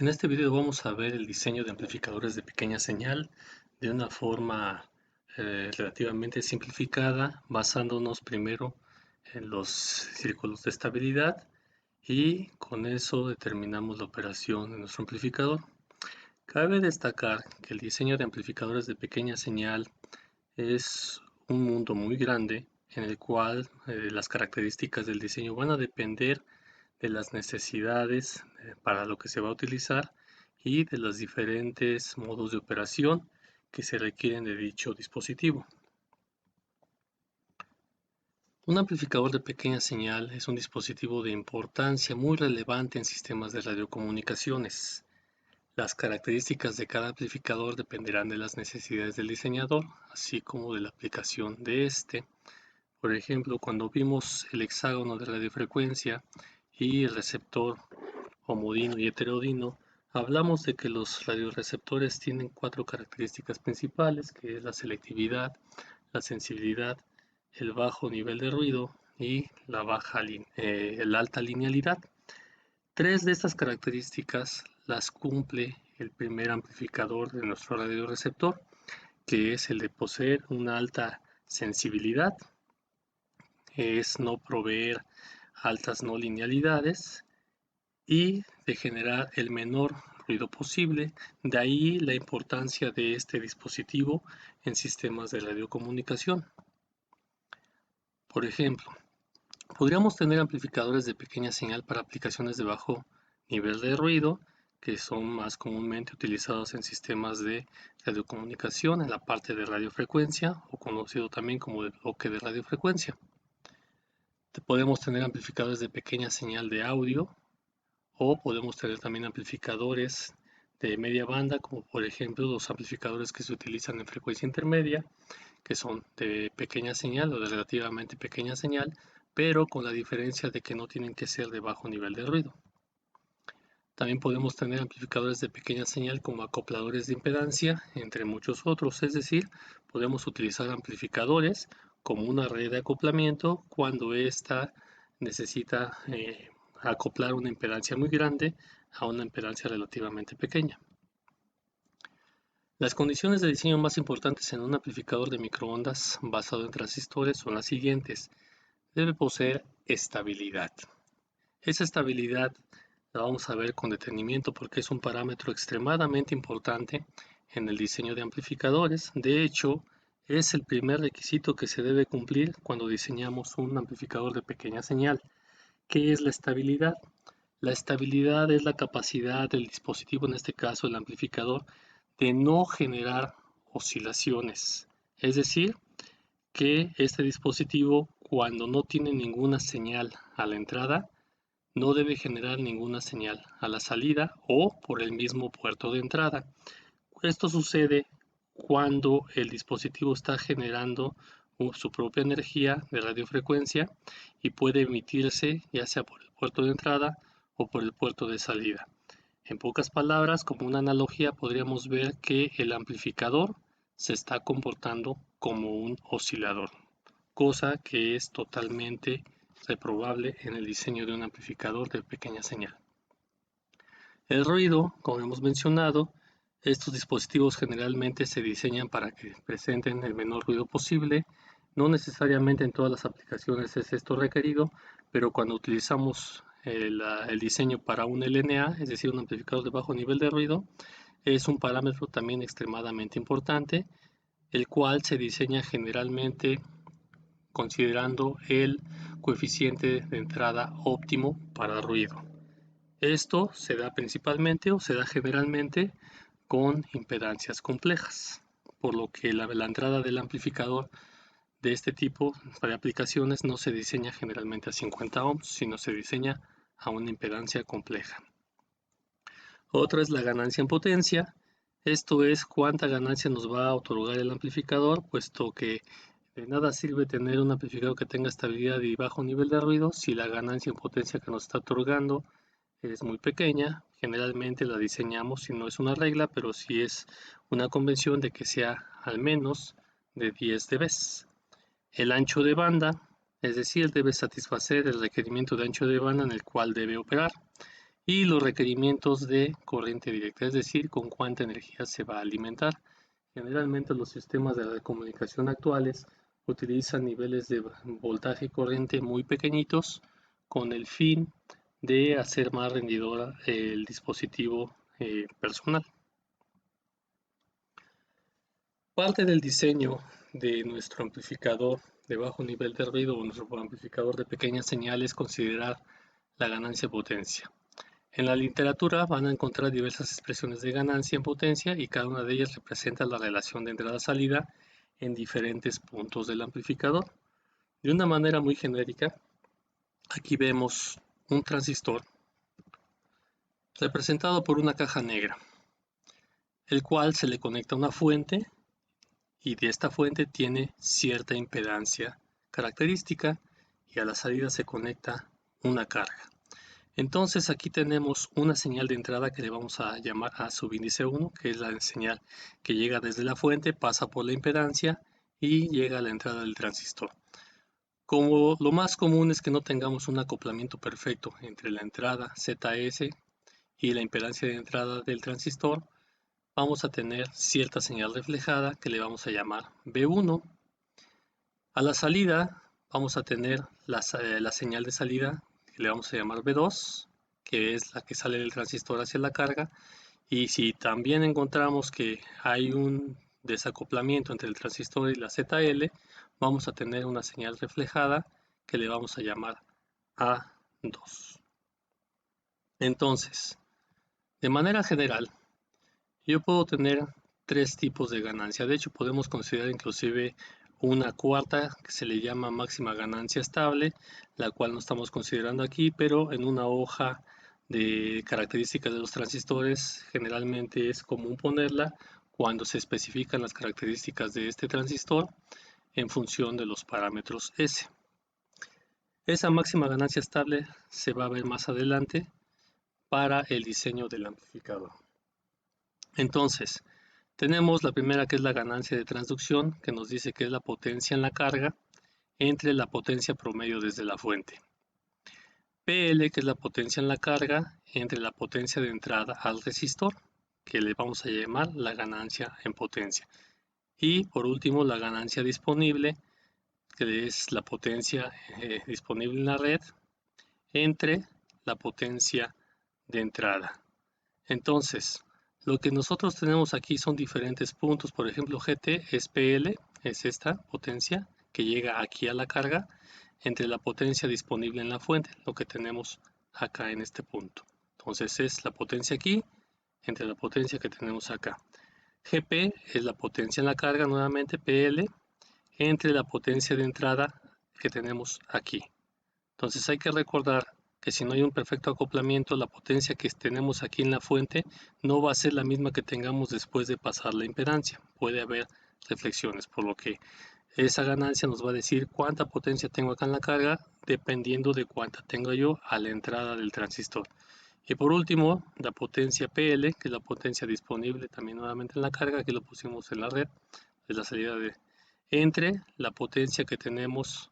En este video vamos a ver el diseño de amplificadores de pequeña señal de una forma relativamente simplificada, basándonos primero en los círculos de estabilidad y con eso determinamos la operación de nuestro amplificador. Cabe destacar que el diseño de amplificadores de pequeña señal es un mundo muy grande en el cual las características del diseño van a depender de las necesidades para lo que se va a utilizar y de los diferentes modos de operación que se requieren de dicho dispositivo. Un amplificador de pequeña señal es un dispositivo de importancia muy relevante en sistemas de radiocomunicaciones. Las características de cada amplificador dependerán de las necesidades del diseñador, así como de la aplicación de este. Por ejemplo, cuando vimos el hexágono de radiofrecuencia y el receptor homodino y heterodino, hablamos de que los radioreceptores tienen cuatro características principales, que es la selectividad, la sensibilidad, el bajo nivel de ruido y la alta linealidad. Tres de estas características las cumple el primer amplificador de nuestro radioreceptor, que es el de poseer una alta sensibilidad, es no proveer altas no linealidades y de generar el menor ruido posible. De ahí la importancia de este dispositivo en sistemas de radiocomunicación. Por ejemplo, podríamos tener amplificadores de pequeña señal para aplicaciones de bajo nivel de ruido, que son más comúnmente utilizados en sistemas de radiocomunicación en la parte de radiofrecuencia, o conocido también como el bloque de radiofrecuencia. Podemos tener amplificadores de pequeña señal de audio, o podemos tener también amplificadores de media banda, como por ejemplo los amplificadores que se utilizan en frecuencia intermedia, que son de pequeña señal o de relativamente pequeña señal, pero con la diferencia de que no tienen que ser de bajo nivel de ruido. También podemos tener amplificadores de pequeña señal como acopladores de impedancia, entre muchos otros, es decir, podemos utilizar amplificadores como una red de acoplamiento cuando ésta necesita acoplar una impedancia muy grande a una impedancia relativamente pequeña. Las condiciones de diseño más importantes en un amplificador de microondas basado en transistores son las siguientes. Debe poseer estabilidad. Esa estabilidad la vamos a ver con detenimiento porque es un parámetro extremadamente importante en el diseño de amplificadores. De hecho, es el primer requisito que se debe cumplir cuando diseñamos un amplificador de pequeña señal. ¿Qué es la estabilidad? La estabilidad es la capacidad del dispositivo, en este caso el amplificador, de no generar oscilaciones. Es decir, que este dispositivo, cuando no tiene ninguna señal a la entrada, no debe generar ninguna señal a la salida o por el mismo puerto de entrada. Esto sucede cuando el dispositivo está generando su propia energía de radiofrecuencia y puede emitirse ya sea por el puerto de entrada o por el puerto de salida. En pocas palabras, como una analogía, podríamos ver que el amplificador se está comportando como un oscilador, cosa que es totalmente reprobable en el diseño de un amplificador de pequeña señal. El ruido, como hemos mencionado, estos dispositivos generalmente se diseñan para que presenten el menor ruido posible. No necesariamente en todas las aplicaciones es esto requerido, pero cuando utilizamos el diseño para un LNA, es decir, un amplificador de bajo nivel de ruido, es un parámetro también extremadamente importante, el cual se diseña generalmente considerando el coeficiente de entrada óptimo para ruido. Esto se da principalmente o se da generalmente con impedancias complejas, por lo que la entrada del amplificador de este tipo de aplicaciones no se diseña generalmente a 50 ohms, sino se diseña a una impedancia compleja. Otra es la ganancia en potencia. Esto es cuánta ganancia nos va a otorgar el amplificador, puesto que de nada sirve tener un amplificador que tenga estabilidad y bajo nivel de ruido si la ganancia en potencia que nos está otorgando es muy pequeña. Generalmente la diseñamos, si no es una regla, pero sí es una convención de que sea al menos de 10 dB. El ancho de banda, es decir, debe satisfacer el requerimiento de ancho de banda en el cual debe operar. y los requerimientos de corriente directa, es decir, con cuánta energía se va a alimentar. Generalmente los sistemas de comunicación actuales utilizan niveles de voltaje y corriente muy pequeñitos con el fin de hacer más rendidor el dispositivo personal. Parte del diseño de nuestro amplificador de bajo nivel de ruido o nuestro amplificador de pequeñas señales es considerar la ganancia de potencia. En la literatura van a encontrar diversas expresiones de ganancia en potencia y cada una de ellas representa la relación de entrada-salida en diferentes puntos del amplificador. De una manera muy genérica, aquí vemos un transistor representado por una caja negra, el cual se le conecta a una fuente y de esta fuente tiene cierta impedancia característica y a la salida se conecta una carga. Entonces aquí tenemos una señal de entrada que le vamos a llamar a subíndice 1, que es la señal que llega desde la fuente, pasa por la impedancia y llega a la entrada del transistor. Como lo más común es que no tengamos un acoplamiento perfecto entre la entrada ZS y la impedancia de entrada del transistor, vamos a tener cierta señal reflejada que le vamos a llamar B1. A la salida vamos a tener la señal de salida que le vamos a llamar B2, que es la que sale del transistor hacia la carga. Y si también encontramos que hay un desacoplamiento entre el transistor y la ZL, vamos a tener una señal reflejada que le vamos a llamar A2. Entonces, de manera general, yo puedo tener tres tipos de ganancia. De hecho, podemos considerar inclusive una cuarta que se le llama máxima ganancia estable, la cual no estamos considerando aquí, pero en una hoja de características de los transistores generalmente es común ponerla cuando se especifican las características de este transistor en función de los parámetros S. Esa máxima ganancia estable se va a ver más adelante para el diseño del amplificador. Entonces, tenemos la primera que es la ganancia de transducción, que nos dice que es la potencia en la carga entre la potencia promedio desde la fuente. PL, que es la potencia en la carga entre la potencia de entrada al resistor, que le vamos a llamar la ganancia en potencia. Y por último, la ganancia disponible, que es la potencia disponible en la red entre la potencia de entrada. Entonces, lo que nosotros tenemos aquí son diferentes puntos. Por ejemplo, GT es PL, es esta potencia que llega aquí a la carga entre la potencia disponible en la fuente, lo que tenemos acá en este punto. Entonces es la potencia aquí entre la potencia que tenemos acá. GP es la potencia en la carga, nuevamente PL, entre la potencia de entrada que tenemos aquí. Entonces hay que recordar que si no hay un perfecto acoplamiento, la potencia que tenemos aquí en la fuente no va a ser la misma que tengamos después de pasar la impedancia. Puede haber reflexiones, por lo que esa ganancia nos va a decir cuánta potencia tengo acá en la carga, dependiendo de cuánta tenga yo a la entrada del transistor. Y por último, la potencia PL, que es la potencia disponible también nuevamente en la carga, que lo pusimos en la red, es la salida entre la potencia que tenemos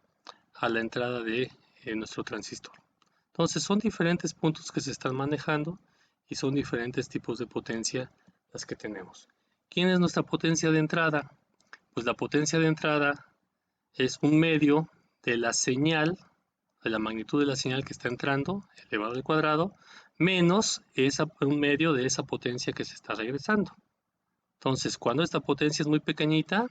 a la entrada de nuestro transistor. Entonces son diferentes puntos que se están manejando y son diferentes tipos de potencia las que tenemos. ¿Quién es nuestra potencia de entrada? Pues la potencia de entrada es un medio de la señal, de la magnitud de la señal que está entrando, elevado al cuadrado, menos un medio de esa potencia que se está regresando. Entonces, cuando esta potencia es muy pequeñita,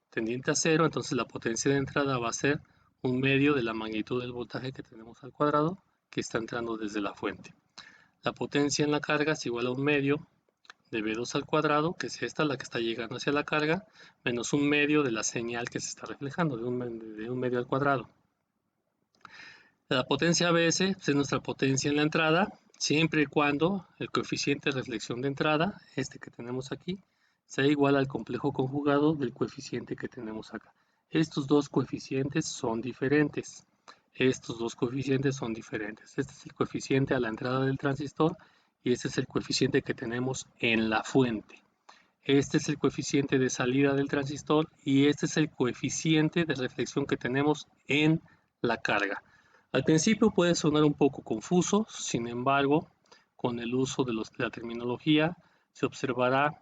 tendiente a cero, entonces la potencia de entrada va a ser un medio de la magnitud del voltaje que tenemos al cuadrado que está entrando desde la fuente. La potencia en la carga es igual a un medio de B2 al cuadrado, que es esta la que está llegando hacia la carga, menos un medio de la señal que se está reflejando, de un medio al cuadrado. La potencia ABS es nuestra potencia en la entrada, siempre y cuando el coeficiente de reflexión de entrada, este que tenemos aquí, sea igual al complejo conjugado del coeficiente que tenemos acá. Estos dos coeficientes son diferentes. Este es el coeficiente a la entrada del transistor y este es el coeficiente que tenemos en la fuente. Este es el coeficiente de salida del transistor y este es el coeficiente de reflexión que tenemos en la carga. Al principio puede sonar un poco confuso, sin embargo, con el uso de la terminología, se observará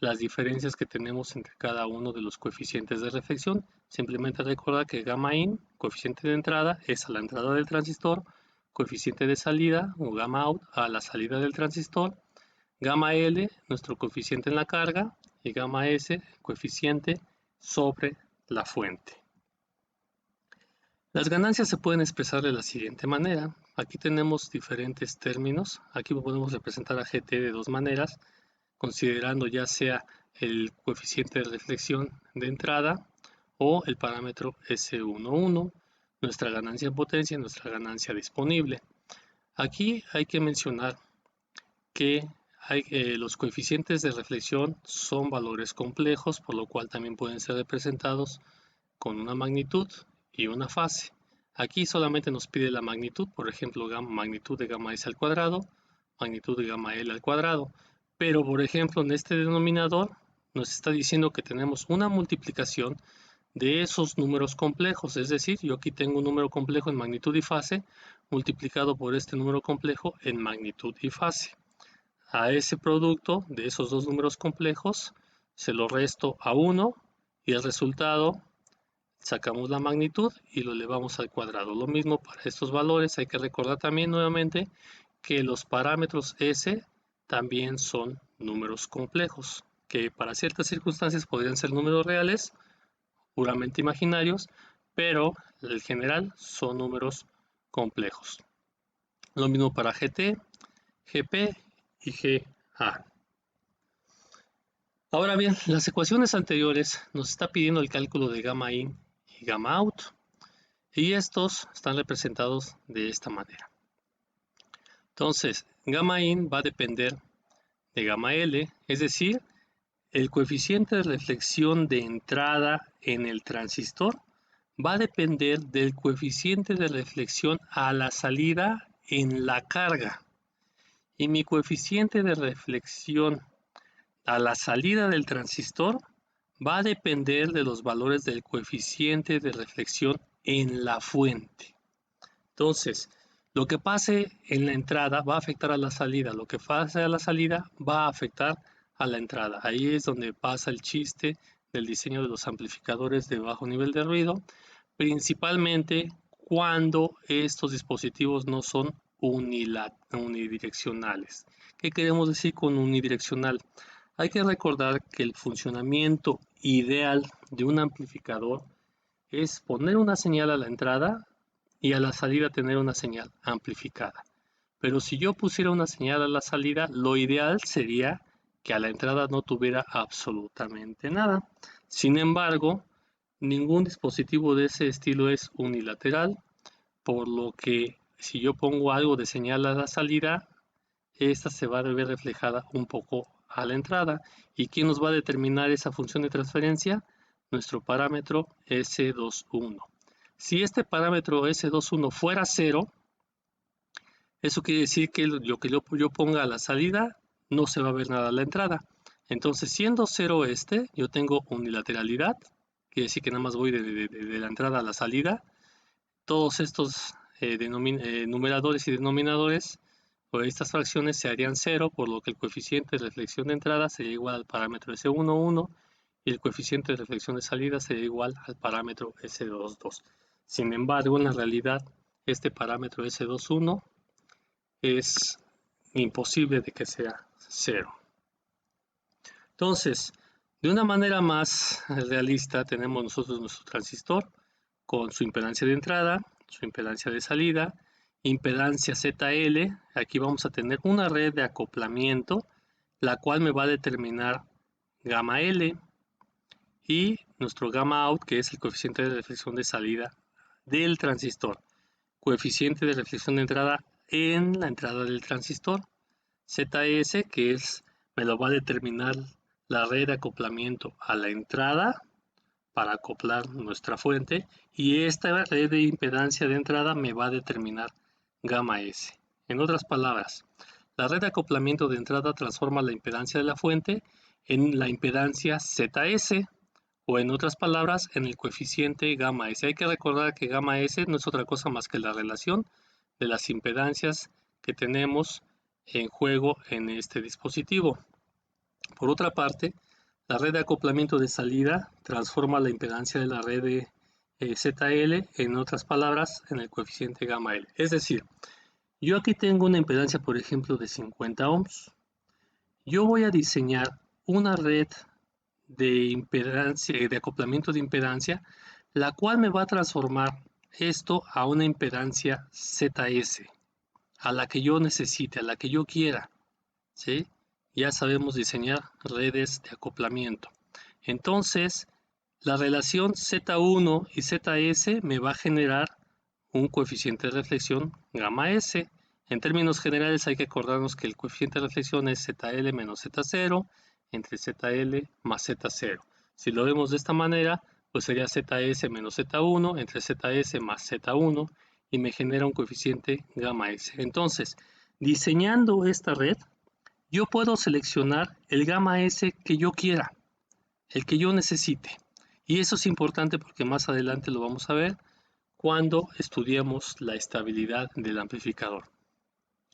las diferencias que tenemos entre cada uno de los coeficientes de reflexión. Simplemente recuerda que gamma in, coeficiente de entrada, es a la entrada del transistor, coeficiente de salida o gamma out a la salida del transistor, gamma L, nuestro coeficiente en la carga, y gamma S, coeficiente sobre la fuente. Las ganancias se pueden expresar de la siguiente manera. Aquí tenemos diferentes términos. Aquí podemos representar a GT de dos maneras, considerando ya sea el coeficiente de reflexión de entrada o el parámetro S11, nuestra ganancia en potencia y nuestra ganancia disponible. Aquí hay que mencionar que los coeficientes de reflexión son valores complejos, por lo cual también pueden ser representados con una magnitud y una fase. Aquí solamente nos pide la magnitud, por ejemplo, magnitud de gamma S al cuadrado, magnitud de gamma L al cuadrado. Pero, por ejemplo, en este denominador nos está diciendo que tenemos una multiplicación de esos números complejos. Es decir, yo aquí tengo un número complejo en magnitud y fase multiplicado por este número complejo en magnitud y fase. A ese producto de esos dos números complejos se lo resto a 1 y el resultado sacamos la magnitud y lo elevamos al cuadrado. Lo mismo para estos valores. Hay que recordar también nuevamente que los parámetros S también son números complejos, que para ciertas circunstancias podrían ser números reales, puramente imaginarios, pero en general son números complejos. Lo mismo para GT, GP y GA. Ahora bien, las ecuaciones anteriores nos está pidiendo el cálculo de gamma in y gamma out, y estos están representados de esta manera. Entonces, gamma in va a depender de gamma L, es decir, el coeficiente de reflexión de entrada en el transistor va a depender del coeficiente de reflexión a la salida en la carga. Y mi coeficiente de reflexión a la salida del transistor va a depender de los valores del coeficiente de reflexión en la fuente. Entonces, lo que pase en la entrada va a afectar a la salida, lo que pase a la salida va a afectar a la entrada. Ahí es donde pasa el chiste del diseño de los amplificadores de bajo nivel de ruido, principalmente cuando estos dispositivos no son unidireccionales. ¿Qué queremos decir con unidireccional? Hay que recordar que el funcionamiento ideal de un amplificador es poner una señal a la entrada y a la salida tener una señal amplificada. Pero si yo pusiera una señal a la salida, lo ideal sería que a la entrada no tuviera absolutamente nada. Sin embargo, ningún dispositivo de ese estilo es unilateral, por lo que si yo pongo algo de señal a la salida, esta se va a ver reflejada un poco a la entrada. ¿Y quién nos va a determinar esa función de transferencia? Nuestro parámetro S21. Si este parámetro S21 fuera 0, eso quiere decir que lo que yo ponga a la salida no se va a ver nada a la entrada. Entonces, siendo 0 yo tengo unilateralidad, quiere decir que nada más voy de la entrada a la salida. Todos estos numeradores y denominadores o estas fracciones se harían 0, por lo que el coeficiente de reflexión de entrada sería igual al parámetro S11 y el coeficiente de reflexión de salida sería igual al parámetro S22. Sin embargo, en la realidad, este parámetro S21 es imposible de que sea 0. Entonces, de una manera más realista, tenemos nosotros nuestro transistor con su impedancia de entrada, su impedancia de salida, impedancia ZL. Aquí vamos a tener una red de acoplamiento, la cual me va a determinar gamma L y nuestro gamma out, que es el coeficiente de reflexión de salida del transistor. Coeficiente de reflexión de entrada en la entrada del transistor. ZS, que me lo va a determinar la red de acoplamiento a la entrada para acoplar nuestra fuente, y esta red de impedancia de entrada me va a determinar gamma S. En otras palabras, la red de acoplamiento de entrada transforma la impedancia de la fuente en la impedancia ZS, o en otras palabras, en el coeficiente gamma S. Hay que recordar que gamma S no es otra cosa más que la relación de las impedancias que tenemos en juego en este dispositivo. Por otra parte, la red de acoplamiento de salida transforma la impedancia de la red de ZL, en otras palabras, en el coeficiente gamma L. Es decir, yo aquí tengo una impedancia, por ejemplo, de 50 ohms. Yo voy a diseñar una red de impedancia, de acoplamiento de impedancia, la cual me va a transformar esto a una impedancia ZS, a la que yo necesite, a la que yo quiera, ¿sí? Ya sabemos diseñar redes de acoplamiento. Entonces, la relación Z1 y ZS me va a generar un coeficiente de reflexión gamma S. En términos generales hay que acordarnos que el coeficiente de reflexión es ZL menos Z0 entre ZL más Z0. Si lo vemos de esta manera, pues sería ZS menos Z1 entre ZS más Z1 y me genera un coeficiente gamma S. Entonces, diseñando esta red, yo puedo seleccionar el gamma S que yo quiera, el que yo necesite. Y eso es importante porque más adelante lo vamos a ver cuando estudiamos la estabilidad del amplificador.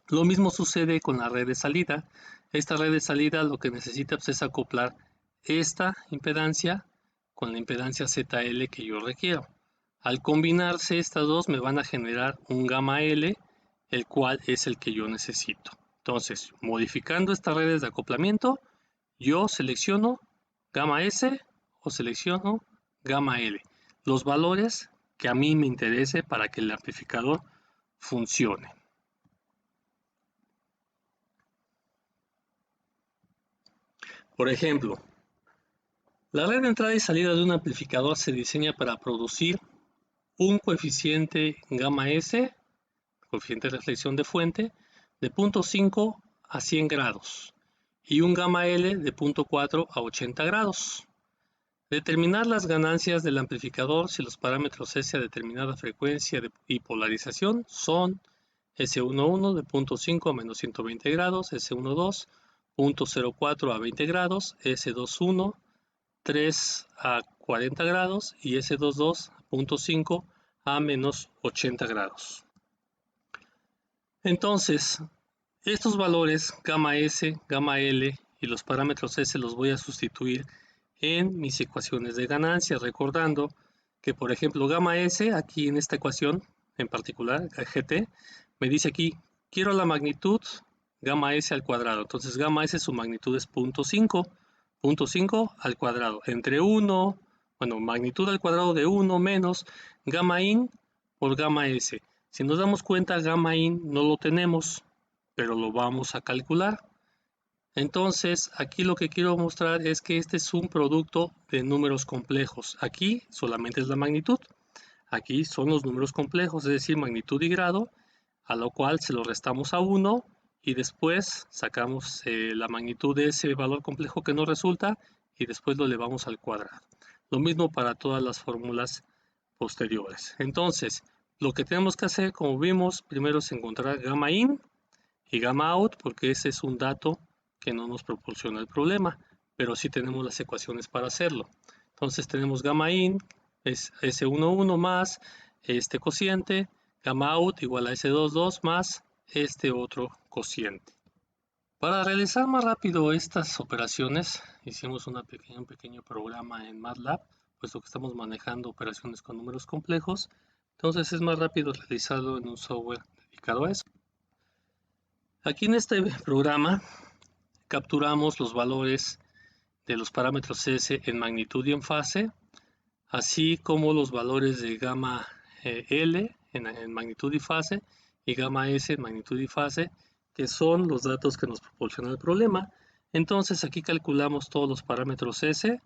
Lo mismo sucede con la red de salida. Esta red de salida lo que necesita pues, es acoplar esta impedancia con la impedancia ZL que yo requiero. Al combinarse estas dos me van a generar un gamma L, el cual es el que yo necesito. Entonces, modificando estas redes de acoplamiento, yo selecciono gamma S o selecciono gamma L, los valores que a mí me interese para que el amplificador funcione. Por ejemplo, la red de entrada y salida de un amplificador se diseña para producir un coeficiente gamma S, coeficiente de reflexión de fuente, de 0.5 a 100 grados y un gamma L de 0.4 a 80 grados. Determinar las ganancias del amplificador si los parámetros S a determinada frecuencia y polarización son S11 de 0.5 a menos 120 grados, S12 0.04 a 20 grados, S21 3 a 40 grados y S22 0.5 a menos 80 grados. Entonces, estos valores gamma S, gamma L y los parámetros S los voy a sustituir en mis ecuaciones de ganancia, recordando que, por ejemplo, gamma S, aquí en esta ecuación en particular, GT, me dice aquí, quiero la magnitud gamma S al cuadrado. Entonces, gamma S su magnitud es 0.5, 0.5 al cuadrado, entre 1, bueno, magnitud al cuadrado de 1 menos gamma in por gamma S. Si nos damos cuenta, gamma in no lo tenemos, pero lo vamos a calcular. Entonces, aquí lo que quiero mostrar es que este es un producto de números complejos. Aquí solamente es la magnitud. Aquí son los números complejos, es decir, magnitud y grado, a lo cual se lo restamos a 1 y después sacamos la magnitud de ese valor complejo que nos resulta y después lo elevamos al cuadrado. Lo mismo para todas las fórmulas posteriores. Entonces, lo que tenemos que hacer, como vimos, primero es encontrar gamma in y gamma out, porque ese es un dato que no nos proporciona el problema, pero sí tenemos las ecuaciones para hacerlo. Entonces tenemos gamma in es S11 más este cociente, gamma out igual a S22 más este otro cociente. Para realizar más rápido estas operaciones, hicimos un pequeño programa en MATLAB, puesto que estamos manejando operaciones con números complejos, entonces es más rápido realizarlo en un software dedicado a eso. Aquí en este programa capturamos los valores de los parámetros S en magnitud y en fase, así como los valores de gamma L en magnitud y fase y gamma S en magnitud y fase, que son los datos que nos proporciona el problema. Entonces aquí calculamos todos los parámetros S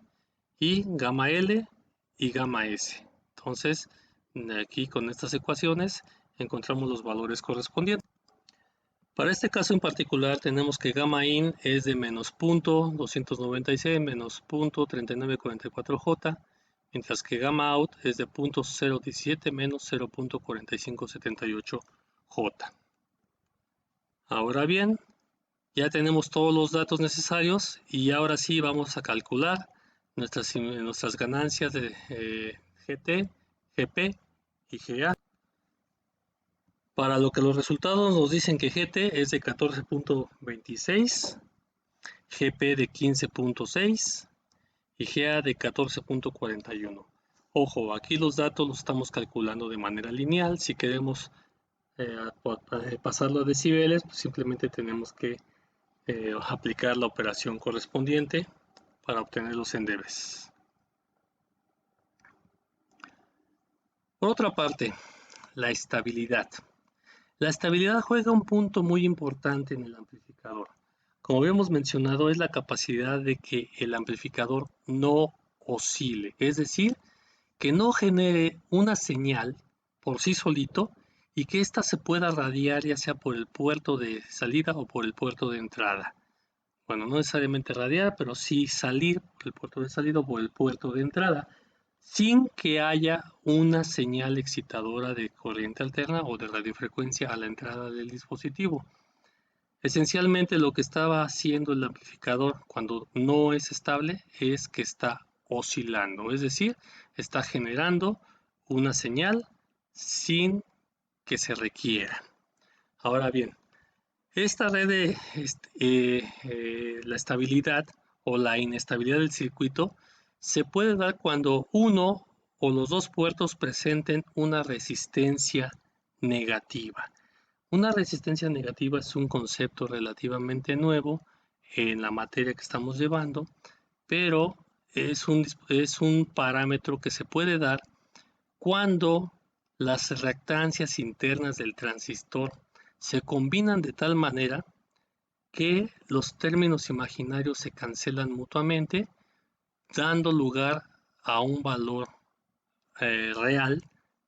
y gamma L y gamma S. Entonces aquí con estas ecuaciones encontramos los valores correspondientes. Para este caso en particular tenemos que gamma in es de menos 0.296 menos 0.3944J, mientras que gamma out es de 0.017 menos 0.4578J. Ahora bien, ya tenemos todos los datos necesarios y ahora sí vamos a calcular nuestras ganancias de GT, GP y GA. Para lo que los resultados nos dicen que GT es de 14.26, GP de 15.6 y GA de 14.41. Ojo, aquí los datos los estamos calculando de manera lineal. Si queremos pasarlo a decibeles, pues simplemente tenemos que aplicar la operación correspondiente para obtenerlos en dBs. Por otra parte, la estabilidad. La estabilidad juega un punto muy importante en el amplificador. Como habíamos mencionado, es la capacidad de que el amplificador no oscile, es decir, que no genere una señal por sí solito y que ésta se pueda radiar ya sea por el puerto de salida o por el puerto de entrada. Bueno, no necesariamente radiar, pero sí salir por el puerto de salida o por el puerto de entrada, sin que haya una señal excitadora de corriente alterna o de radiofrecuencia a la entrada del dispositivo. Esencialmente lo que estaba haciendo el amplificador cuando no es estable es que está oscilando, es decir, está generando una señal sin que se requiera. Ahora bien, esta red de la estabilidad o la inestabilidad del circuito se puede dar cuando uno o los dos puertos presenten una resistencia negativa. Una resistencia negativa es un concepto relativamente nuevo en la materia que estamos llevando, pero es un parámetro que se puede dar cuando las reactancias internas del transistor se combinan de tal manera que los términos imaginarios se cancelan mutuamente, dando lugar a un valor real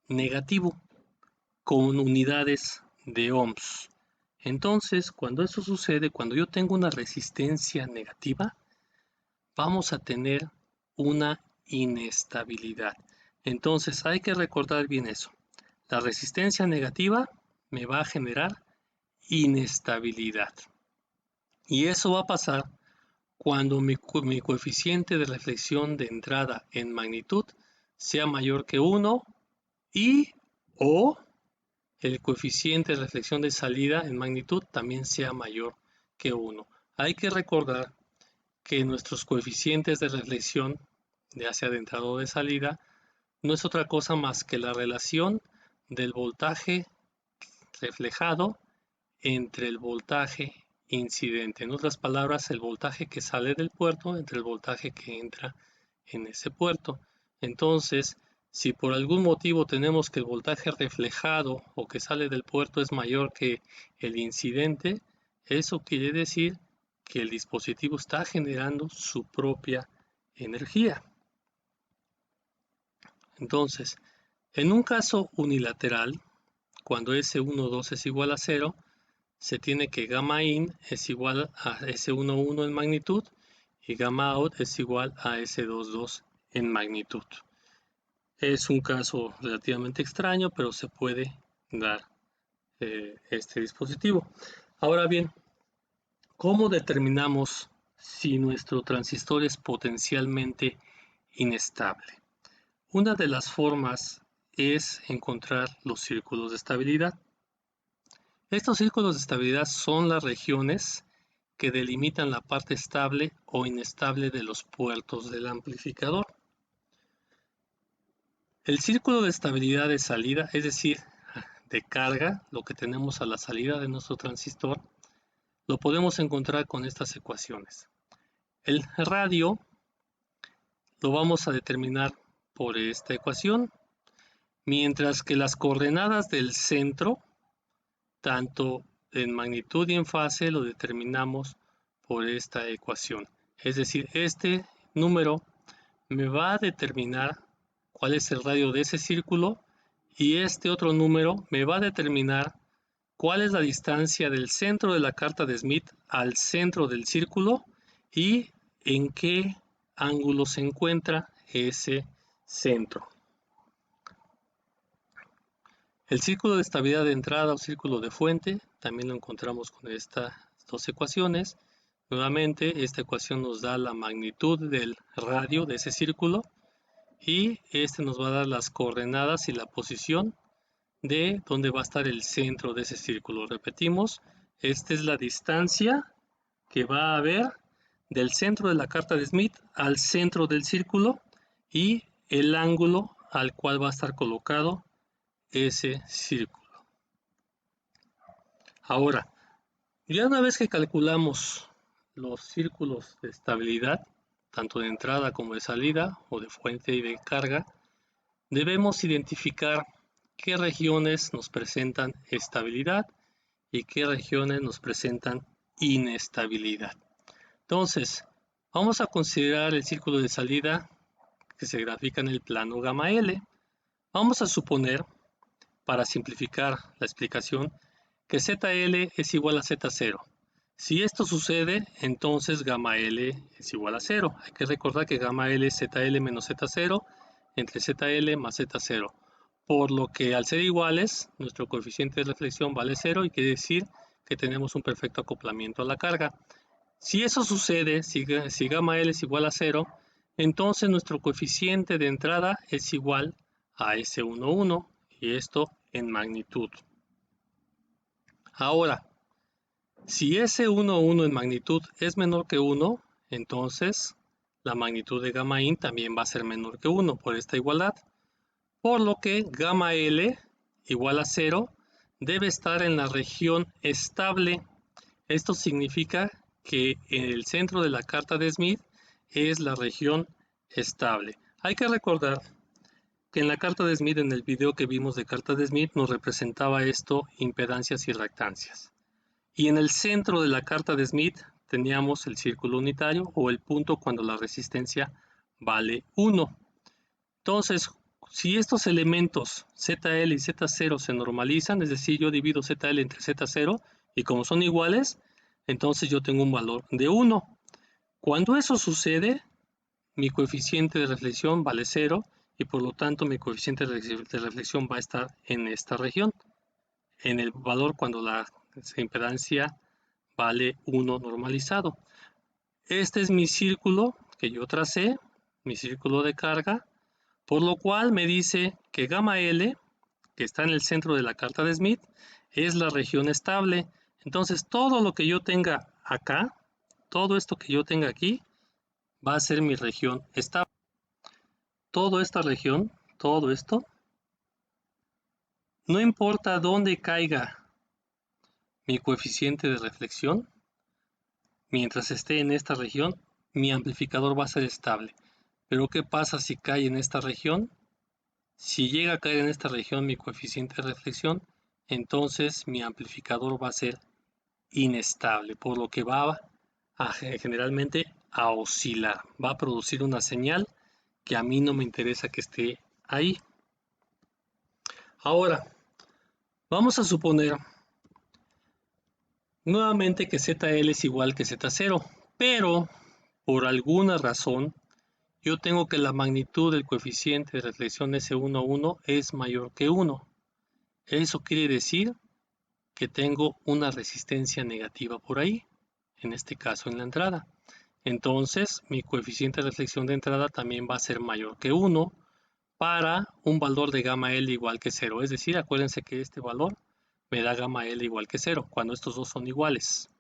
negativo con unidades de ohms. Entonces, cuando eso sucede, cuando yo tengo una resistencia negativa, vamos a tener una inestabilidad. Entonces, hay que recordar bien eso. La resistencia negativa me va a generar inestabilidad. Y eso va a pasar cuando mi coeficiente de reflexión de entrada en magnitud sea mayor que 1 y o el coeficiente de reflexión de salida en magnitud también sea mayor que 1. Hay que recordar que nuestros coeficientes de reflexión, ya sea de entrada o de salida, no es otra cosa más que la relación del voltaje reflejado entre el voltaje incidente. En otras palabras, el voltaje que sale del puerto entre el voltaje que entra en ese puerto. Entonces, si por algún motivo tenemos que el voltaje reflejado o que sale del puerto es mayor que el incidente, eso quiere decir que el dispositivo está generando su propia energía. Entonces, en un caso unilateral, cuando S12 es igual a 0, se tiene que gamma in es igual a S11 en magnitud y gamma out es igual a S22 en magnitud. Es un caso relativamente extraño, pero se puede dar este dispositivo. Ahora bien, ¿cómo determinamos si nuestro transistor es potencialmente inestable? Una de las formas es encontrar los círculos de estabilidad. Estos círculos de estabilidad son las regiones que delimitan la parte estable o inestable de los puertos del amplificador. El círculo de estabilidad de salida, es decir, de carga, lo que tenemos a la salida de nuestro transistor, lo podemos encontrar con estas ecuaciones. El radio lo vamos a determinar por esta ecuación, mientras que las coordenadas del centro, tanto en magnitud y en fase, lo determinamos por esta ecuación. Es decir, este número me va a determinar cuál es el radio de ese círculo y este otro número me va a determinar cuál es la distancia del centro de la carta de Smith al centro del círculo y en qué ángulo se encuentra ese centro. El círculo de estabilidad de entrada o círculo de fuente también lo encontramos con estas dos ecuaciones. Nuevamente, esta ecuación nos da la magnitud del radio de ese círculo y este nos va a dar las coordenadas y la posición de dónde va a estar el centro de ese círculo. Repetimos, esta es la distancia que va a haber del centro de la carta de Smith al centro del círculo y el ángulo al cual va a estar colocado ese círculo. Ahora, ya una vez que calculamos los círculos de estabilidad, tanto de entrada como de salida, o de fuente y de carga, debemos identificar qué regiones nos presentan estabilidad y qué regiones nos presentan inestabilidad. Entonces, vamos a considerar el círculo de salida que se grafica en el plano gamma L. Vamos a suponer, para simplificar la explicación, que ZL es igual a Z0. Si esto sucede, entonces gamma L es igual a 0. Hay que recordar que gamma L es ZL menos Z0 entre ZL más Z0. Por lo que al ser iguales, nuestro coeficiente de reflexión vale 0 y quiere decir que tenemos un perfecto acoplamiento a la carga. Si eso sucede, si gamma L es igual a 0, entonces nuestro coeficiente de entrada es igual a S11 y esto en magnitud. Ahora, si S11 en magnitud es menor que 1, entonces la magnitud de gamma in también va a ser menor que 1 por esta igualdad. Por lo que gamma L igual a 0 debe estar en la región estable. Esto significa que el centro de la carta de Smith es la región estable. Hay que recordar que en la carta de Smith, en el video que vimos de carta de Smith, nos representaba esto impedancias y reactancias. Y en el centro de la carta de Smith teníamos el círculo unitario o el punto cuando la resistencia vale 1. Entonces, si estos elementos ZL y Z0 se normalizan, es decir, yo divido ZL entre Z0 y como son iguales, entonces yo tengo un valor de 1. Cuando eso sucede, mi coeficiente de reflexión vale 0 y por lo tanto mi coeficiente de reflexión va a estar en esta región, en el valor cuando la impedancia vale 1 normalizado. Este es mi círculo que yo tracé, mi círculo de carga, por lo cual me dice que gamma L, que está en el centro de la carta de Smith, es la región estable. Entonces todo lo que yo tenga acá, todo esto que yo tenga aquí, va a ser mi región estable. Toda esta región, todo esto, no importa dónde caiga mi coeficiente de reflexión, mientras esté en esta región, mi amplificador va a ser estable. Pero ¿qué pasa si cae en esta región? Si llega a caer en esta región mi coeficiente de reflexión, entonces mi amplificador va a ser inestable, por lo que va a generalmente a oscilar, va a producir una señal que a mí no me interesa que esté ahí. Ahora, vamos a suponer nuevamente que ZL es igual que Z0, pero por alguna razón yo tengo que la magnitud del coeficiente de reflexión S11 es mayor que 1. Eso quiere decir que tengo una resistencia negativa por ahí, en este caso en la entrada. Entonces mi coeficiente de reflexión de entrada también va a ser mayor que 1 para un valor de gamma L igual que 0. Es decir, acuérdense que este valor me da gamma L igual que 0 cuando estos dos son iguales.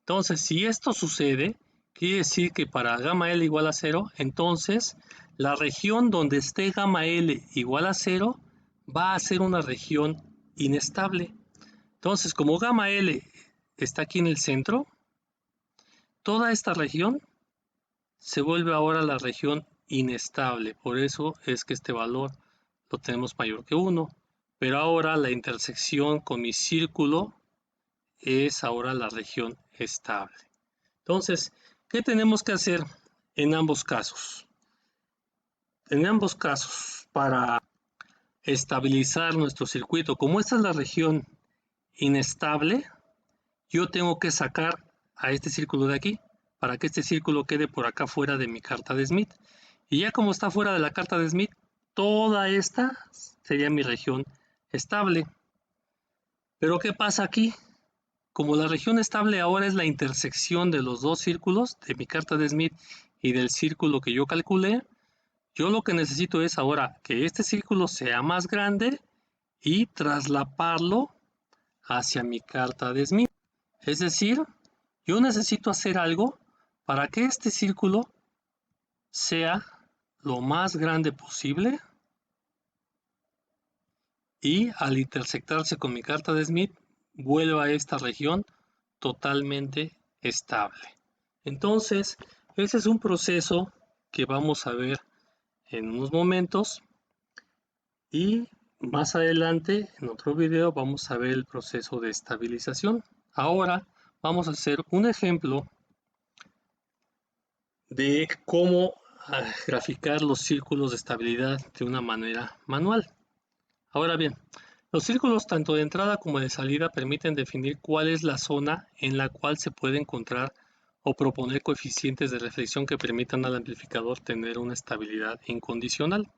Entonces, si esto sucede, quiere decir que para gamma L igual a 0, entonces la región donde esté gamma L igual a 0 va a ser una región inestable. Entonces, como gamma L está aquí en el centro, toda esta región se vuelve ahora la región inestable. Por eso es que este valor lo tenemos mayor que 1. Pero ahora la intersección con mi círculo es ahora la región estable. Entonces, ¿qué tenemos que hacer en ambos casos? En ambos casos, para estabilizar nuestro circuito, como esta es la región inestable, yo tengo que sacar a este círculo de aquí para que este círculo quede por acá fuera de mi carta de Smith. Y ya como está fuera de la carta de Smith, toda esta sería mi región estable. Pero ¿qué pasa aquí? Como la región estable ahora es la intersección de los dos círculos, de mi carta de Smith y del círculo que yo calculé, yo lo que necesito es ahora que este círculo sea más grande y traslaparlo hacia mi carta de Smith. Es decir, yo necesito hacer algo para que este círculo sea lo más grande posible y al intersectarse con mi carta de Smith vuelva a esta región totalmente estable. Entonces, ese es un proceso que vamos a ver en unos momentos y más adelante en otro video vamos a ver el proceso de estabilización. Ahora vamos a hacer un ejemplo de cómo graficar los círculos de estabilidad de una manera manual. Ahora bien, los círculos tanto de entrada como de salida permiten definir cuál es la zona en la cual se puede encontrar o proponer coeficientes de reflexión que permitan al amplificador tener una estabilidad incondicional.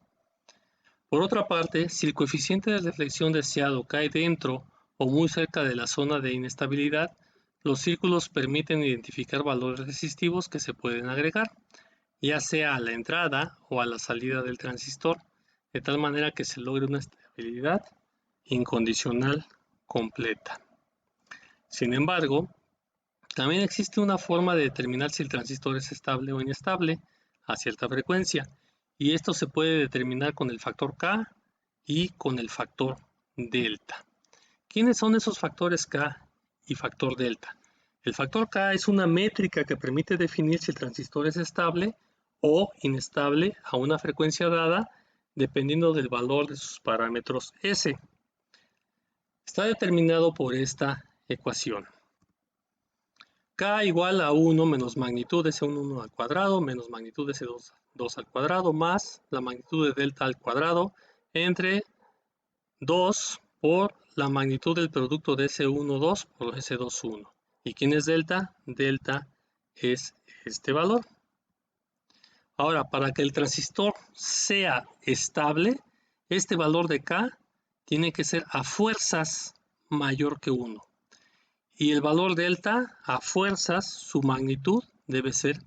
Por otra parte, si el coeficiente de reflexión deseado cae dentro o muy cerca de la zona de inestabilidad, los círculos permiten identificar valores resistivos que se pueden agregar, ya sea a la entrada o a la salida del transistor, de tal manera que se logre una estabilidad incondicional completa. Sin embargo, también existe una forma de determinar si el transistor es estable o inestable a cierta frecuencia, y esto se puede determinar con el factor K y con el factor delta. ¿Quiénes son esos factores K y factor delta? El factor K es una métrica que permite definir si el transistor es estable o inestable a una frecuencia dada dependiendo del valor de sus parámetros S. Está determinado por esta ecuación. K igual a 1 menos magnitud de S1 al cuadrado menos magnitud de S2 al cuadrado más la magnitud de delta al cuadrado entre 2 por la magnitud del producto de S12 por S21. ¿Y quién es delta? Delta es este valor. Ahora, para que el transistor sea estable, este valor de K tiene que ser a fuerzas mayor que 1. Y el valor delta, a fuerzas, su magnitud debe ser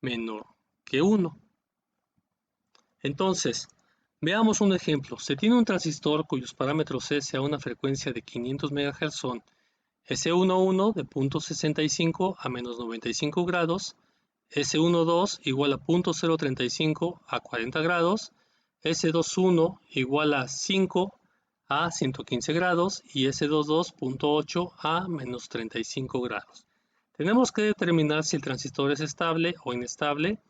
menor que 1. Entonces, veamos un ejemplo. Se tiene un transistor cuyos parámetros S a una frecuencia de 500 MHz son S11 de 0.65 a menos 95 grados, S12 igual a 0.035 a 40 grados, S21 igual a 5 a 115 grados y S22 0.8 a menos 35 grados. Tenemos que determinar si el transistor es estable o inestable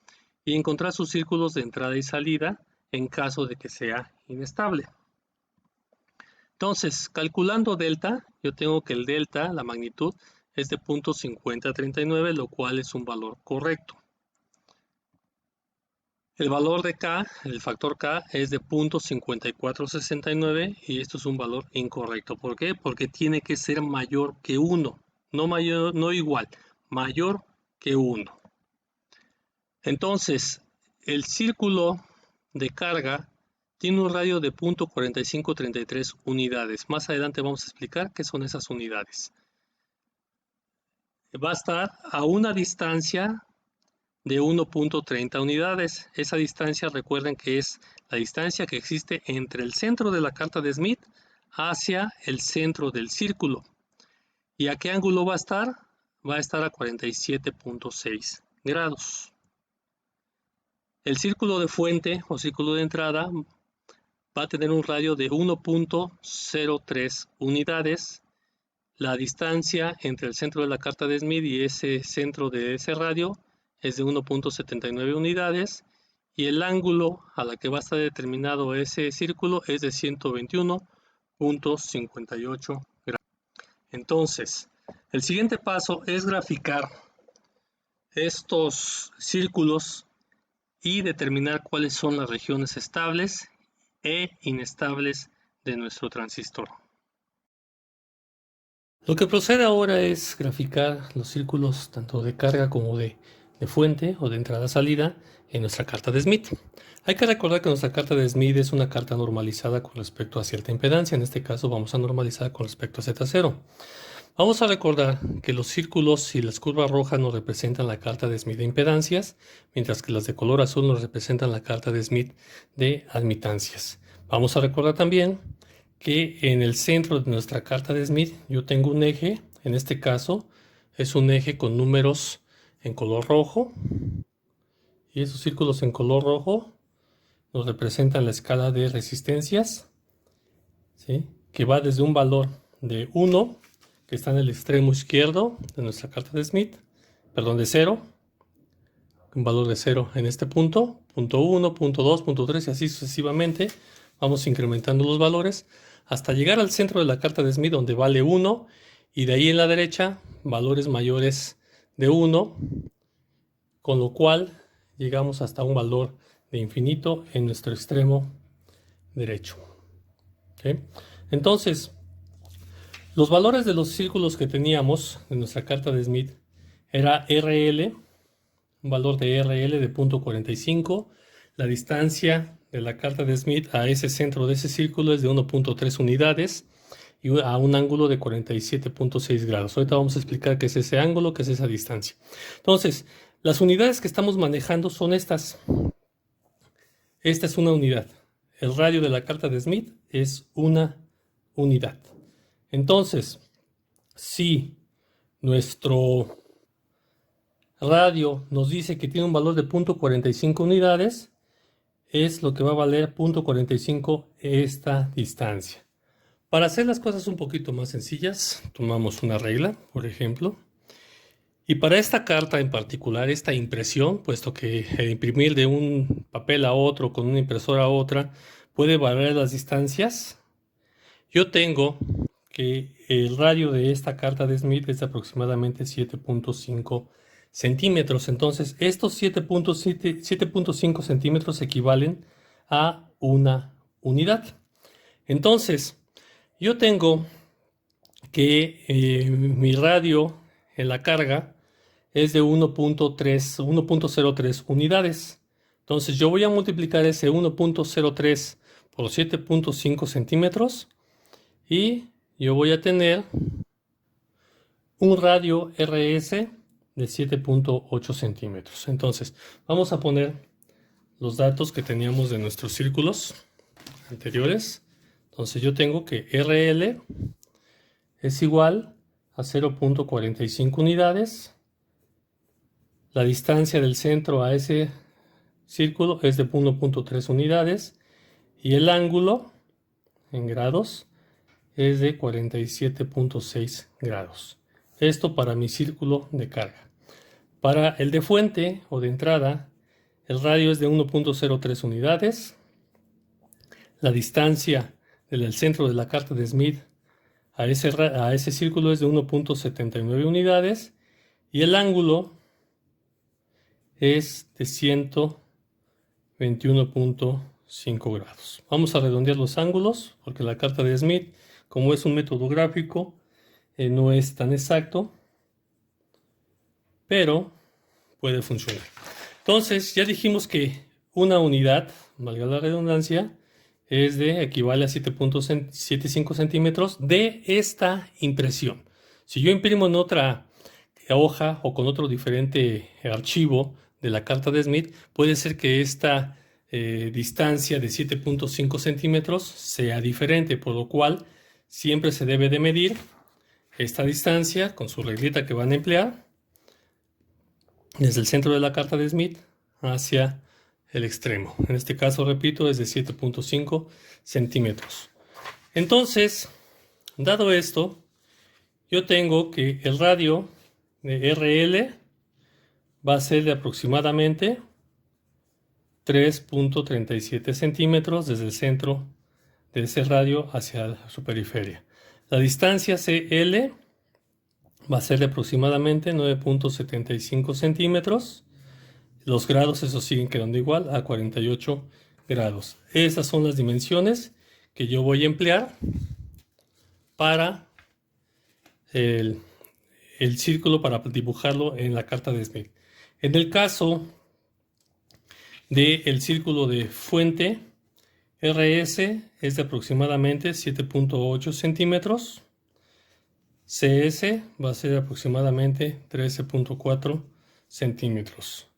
y encontrar sus círculos de entrada y salida en caso de que sea inestable. Entonces, calculando delta, yo tengo que el delta, la magnitud, es de 0.5039, lo cual es un valor correcto. El valor de K, el factor K, es de 0.5469 y esto es un valor incorrecto. ¿Por qué? Porque tiene que ser mayor que 1, no igual, mayor que 1. Entonces, el círculo de carga tiene un radio de 0.4533 unidades. Más adelante vamos a explicar qué son esas unidades. Va a estar a una distancia de 1.30 unidades. Esa distancia, recuerden que es la distancia que existe entre el centro de la carta de Smith hacia el centro del círculo. ¿Y a qué ángulo va a estar? Va a estar a 47.6 grados. El círculo de fuente o círculo de entrada va a tener un radio de 1.03 unidades. La distancia entre el centro de la carta de Smith y ese centro de ese radio es de 1.79 unidades y el ángulo a la que va a estar determinado ese círculo es de 121.58 grados. Entonces, el siguiente paso es graficar estos círculos y determinar cuáles son las regiones estables e inestables de nuestro transistor. Lo que procede ahora es graficar los círculos tanto de carga como de fuente o de entrada-salida en nuestra carta de Smith. Hay que recordar que nuestra carta de Smith es una carta normalizada con respecto a cierta impedancia. En este caso vamos a normalizar con respecto a Z0. Vamos a recordar que los círculos y las curvas rojas nos representan la carta de Smith de impedancias, mientras que las de color azul nos representan la carta de Smith de admitancias. Vamos a recordar también que en el centro de nuestra carta de Smith yo tengo un eje, en este caso es un eje con números en color rojo, y esos círculos en color rojo nos representan la escala de resistencias, ¿sí? Que va desde un valor de 1, que está en el extremo izquierdo de nuestra carta de Smith, perdón, de 0, un valor de 0 en este punto, punto 1, punto 2, punto 3 y así sucesivamente. Vamos incrementando los valores hasta llegar al centro de la carta de Smith donde vale 1 y de ahí en la derecha valores mayores de 1, con lo cual llegamos hasta un valor de infinito en nuestro extremo derecho. ¿Okay? Entonces, los valores de los círculos que teníamos en nuestra carta de Smith era RL, un valor de RL de 0.45. La distancia de la carta de Smith a ese centro de ese círculo es de 1.3 unidades y a un ángulo de 47.6 grados. Ahorita vamos a explicar qué es ese ángulo, qué es esa distancia. Entonces, las unidades que estamos manejando son estas. Esta es una unidad. El radio de la carta de Smith es una unidad. Entonces, si nuestro radio nos dice que tiene un valor de 0.45 unidades, es lo que va a valer 0.45 esta distancia. Para hacer las cosas un poquito más sencillas, tomamos una regla, por ejemplo, y para esta carta en particular, esta impresión, puesto que el imprimir de un papel a otro con una impresora a otra puede variar las distancias, yo tengo que el radio de esta carta de Smith es de aproximadamente 7.5 centímetros. Entonces, estos 7.5 centímetros equivalen a una unidad. Entonces, yo tengo que mi radio en la carga es de 1.03 unidades. Entonces, yo voy a multiplicar ese 1.03 por 7.5 centímetros y yo voy a tener un radio RS de 7.8 centímetros. Entonces, vamos a poner los datos que teníamos de nuestros círculos anteriores. Entonces, yo tengo que RL es igual a 0.45 unidades. La distancia del centro a ese círculo es de 1.3 unidades. Y el ángulo en grados es de 47.6 grados. Esto para mi círculo de carga. Para el de fuente o de entrada, el radio es de 1.03 unidades. La distancia del centro de la carta de Smith a ese círculo es de 1.79 unidades. Y el ángulo es de 121.5 grados. Vamos a redondear los ángulos porque la carta de Smith, como es un método gráfico, no es tan exacto, pero puede funcionar. Entonces, ya dijimos que una unidad, valga la redundancia, equivale a 7.75 centímetros de esta impresión. Si yo imprimo en otra hoja o con otro diferente archivo de la carta de Smith, puede ser que esta distancia de 7.5 centímetros sea diferente, por lo cual siempre se debe de medir esta distancia con su reglita que van a emplear desde el centro de la carta de Smith hacia el extremo. En este caso, repito, es de 7.5 centímetros. Entonces, dado esto, yo tengo que el radio de RL va a ser de aproximadamente 3.37 centímetros desde el centro de ese radio hacia su periferia. La distancia CL va a ser de aproximadamente 9.75 centímetros. Los grados, eso siguen quedando igual a 48 grados. Esas son las dimensiones que yo voy a emplear para el círculo, para dibujarlo en la carta de Smith. En el caso del círculo de fuente, RS es de aproximadamente 7.8 centímetros. CS va a ser de aproximadamente 13.4 centímetros.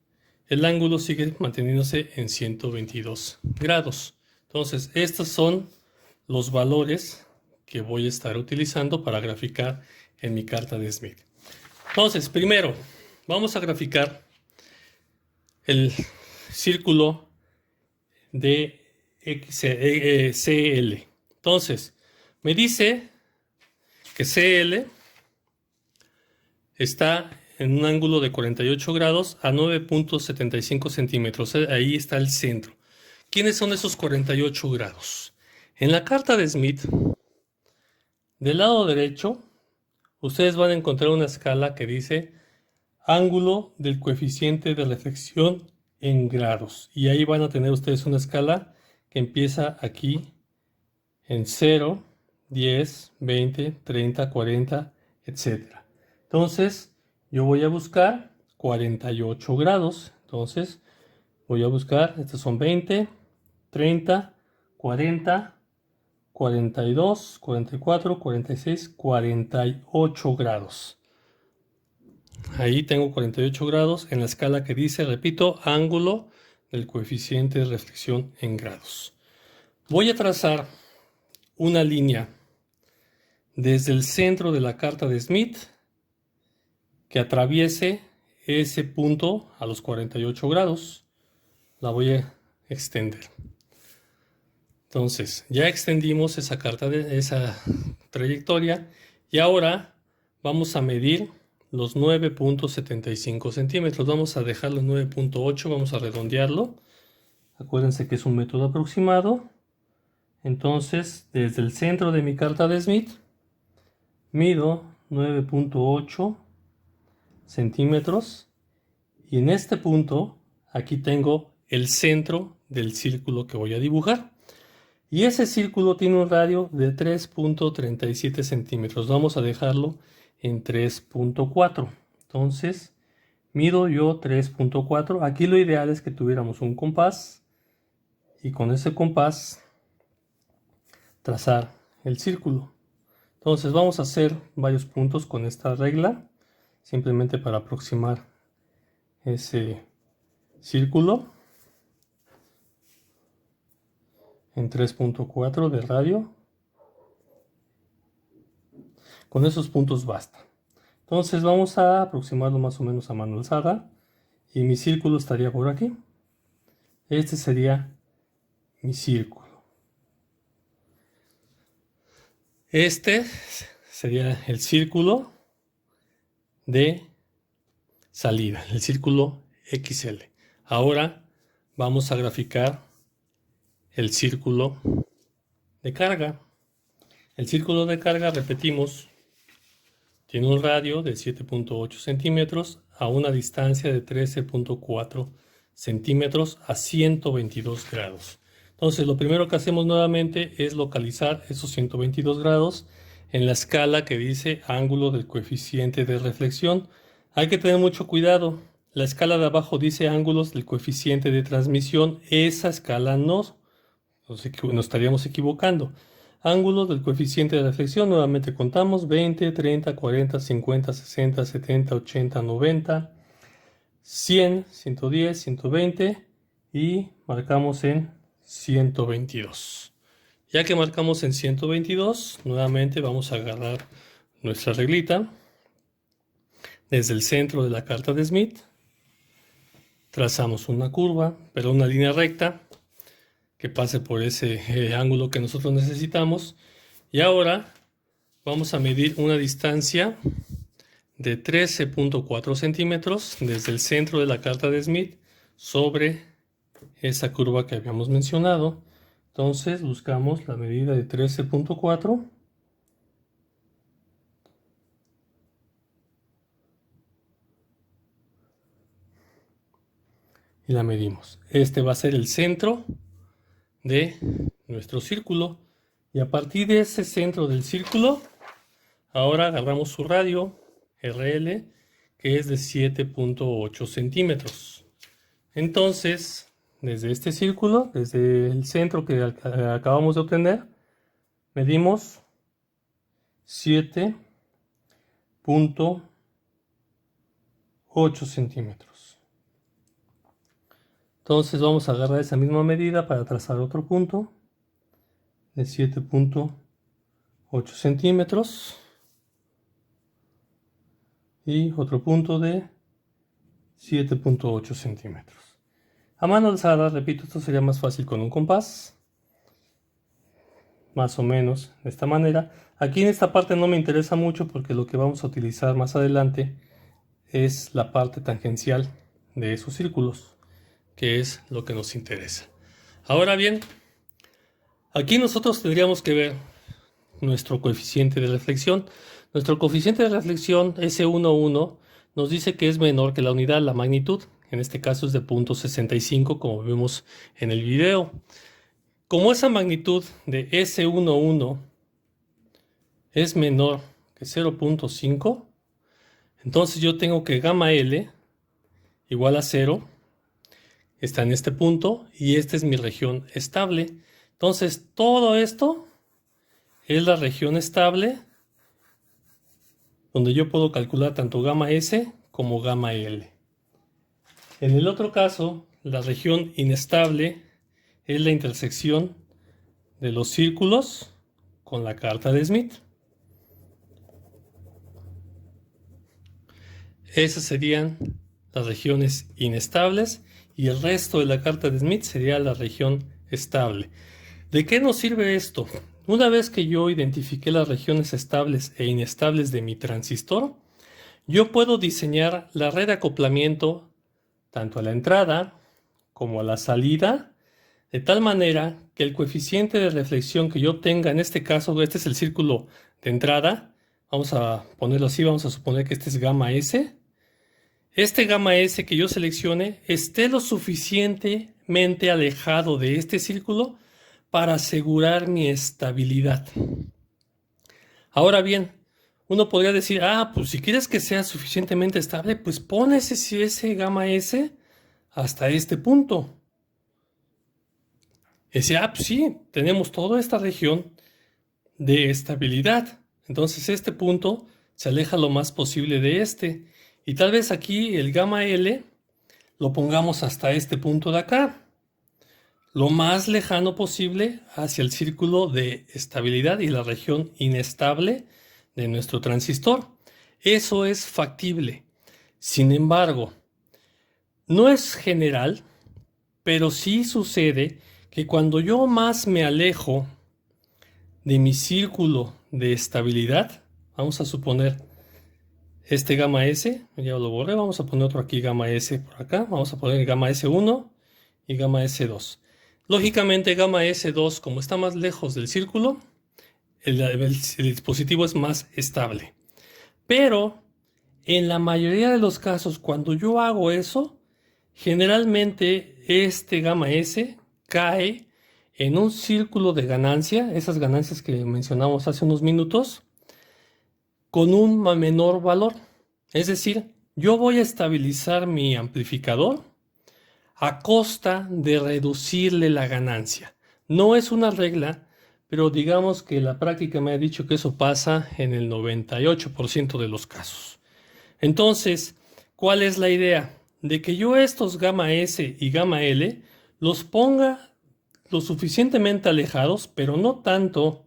El ángulo sigue manteniéndose en 122 grados. Entonces, estas son los valores que voy a estar utilizando para graficar en mi carta de Smith. Entonces, primero, vamos a graficar el círculo de CL. Entonces, me dice que CL está en un ángulo de 48 grados a 9.75 centímetros. Ahí está el centro. ¿Quiénes son esos 48 grados? En la carta de Smith, del lado derecho, ustedes van a encontrar una escala que dice ángulo del coeficiente de reflexión en grados. Y ahí van a tener ustedes una escala que empieza aquí en 0, 10, 20, 30, 40, etc. Entonces, yo voy a buscar 48 grados. Entonces, voy a buscar, estos son 20, 30, 40, 42, 44, 46, 48 grados. Ahí tengo 48 grados en la escala que dice, repito, ángulo del coeficiente de reflexión en grados. Voy a trazar una línea desde el centro de la carta de Smith que atraviese ese punto a los 48 grados. La voy a extender. Entonces, ya extendimos esa esa trayectoria y ahora vamos a medir los 9.75 centímetros. Vamos a dejar los 9.8, vamos a redondearlo. Acuérdense que es un método aproximado. Entonces, desde el centro de mi carta de Smith, mido 9.8 centímetros y en este punto, aquí tengo el centro del círculo que voy a dibujar. Y ese círculo tiene un radio de 3.37 centímetros. Vamos a dejarlo en 3.4. Entonces, mido yo 3.4. Aquí lo ideal es que tuviéramos un compás. Y con ese compás, trazar el círculo. Entonces, vamos a hacer varios puntos con esta regla. Simplemente para aproximar ese círculo. En 3.4 de radio. Con esos puntos basta. Entonces vamos a aproximarlo más o menos a mano alzada. Y mi círculo estaría por aquí. Este sería mi círculo. Este sería el círculo de salida, el círculo XL. Ahora vamos a graficar el círculo de carga. El círculo de carga, repetimos, tiene un radio de 7.8 centímetros a una distancia de 13.4 centímetros a 122 grados. Entonces, lo primero que hacemos nuevamente es localizar esos 122 grados en la escala que dice ángulo del coeficiente de reflexión. Hay que tener mucho cuidado. La escala de abajo dice ángulos del coeficiente de transmisión. Esa escala nos estaríamos equivocando. Ángulos del coeficiente de reflexión, nuevamente contamos 20, 30, 40, 50, 60, 70, 80, 90, 100, 110, 120 y marcamos en 122. Ya que marcamos en 122, nuevamente vamos a agarrar nuestra reglita desde el centro de la carta de Smith. Trazamos una curva, pero una línea recta que pase por ese ángulo que nosotros necesitamos. Y ahora vamos a medir una distancia de 13.4 centímetros desde el centro de la carta de Smith sobre esa curva que habíamos mencionado. Entonces buscamos la medida de 13.4 y la medimos. Este va a ser el centro de nuestro círculo y a partir de ese centro del círculo ahora agarramos su radio RL que es de 7.8 centímetros. Entonces desde este círculo, desde el centro que acabamos de obtener, medimos 7.8 centímetros. Entonces vamos a agarrar esa misma medida para trazar otro punto de 7.8 centímetros y otro punto de 7.8 centímetros. A mano alzada, repito, esto sería más fácil con un compás, más o menos de esta manera. Aquí en esta parte no me interesa mucho porque lo que vamos a utilizar más adelante es la parte tangencial de esos círculos, que es lo que nos interesa. Ahora bien, aquí nosotros tendríamos que ver nuestro coeficiente de reflexión. Nuestro coeficiente de reflexión S11 nos dice que es menor que la unidad, la magnitud. En este caso es de 0.65, como vemos en el video. Como esa magnitud de S11 es menor que 0.5, entonces yo tengo que gamma L igual a 0, está en este punto y esta es mi región estable. Entonces todo esto es la región estable donde yo puedo calcular tanto gamma S como gamma L. En el otro caso, la región inestable es la intersección de los círculos con la carta de Smith. Esas serían las regiones inestables y el resto de la carta de Smith sería la región estable. ¿De qué nos sirve esto? Una vez que yo identifiqué las regiones estables e inestables de mi transistor, yo puedo diseñar la red de acoplamiento tanto a la entrada como a la salida, de tal manera que el coeficiente de reflexión que yo tenga, en este caso, este es el círculo de entrada, vamos a ponerlo así, vamos a suponer que este es gamma S. Este gamma S que yo seleccione esté lo suficientemente alejado de este círculo para asegurar mi estabilidad. Ahora bien, uno podría decir, pues si quieres que sea suficientemente estable, pues pon ese gamma S hasta este punto. Y decir, pues sí, tenemos toda esta región de estabilidad. Entonces este punto se aleja lo más posible de este. Y tal vez aquí el gamma L lo pongamos hasta este punto de acá, lo más lejano posible hacia el círculo de estabilidad y la región inestable de nuestro transistor. Eso es factible. Sin embargo, no es general, pero sí sucede que cuando yo más me alejo de mi círculo de estabilidad, vamos a suponer este gamma S, ya lo borré, vamos a poner otro aquí gamma S por acá, vamos a poner gamma S1 y gamma S2. Lógicamente gamma S2, como está más lejos del círculo, el dispositivo es más estable. Pero en la mayoría de los casos, cuando yo hago eso, generalmente este gamma S cae en un círculo de ganancia, esas ganancias que mencionamos hace unos minutos, con un menor valor. Es decir, yo voy a estabilizar mi amplificador a costa de reducirle la ganancia. No es una regla, pero digamos que la práctica me ha dicho que eso pasa en el 98% de los casos. Entonces, ¿cuál es la idea? De que yo estos gamma S y gamma L los ponga lo suficientemente alejados, pero no tanto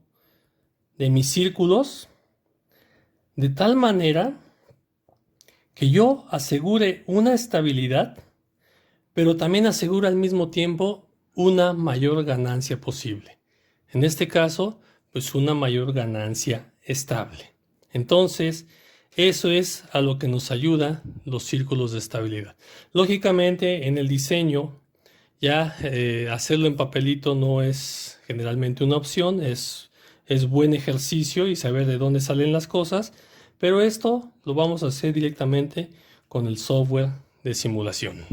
de mis círculos, de tal manera que yo asegure una estabilidad, pero también asegure al mismo tiempo una mayor ganancia posible. En este caso, pues una mayor ganancia estable. Entonces, eso es a lo que nos ayuda los círculos de estabilidad. Lógicamente, en el diseño, ya hacerlo en papelito no es generalmente una opción, es buen ejercicio y saber de dónde salen las cosas, pero esto lo vamos a hacer directamente con el software de simulación.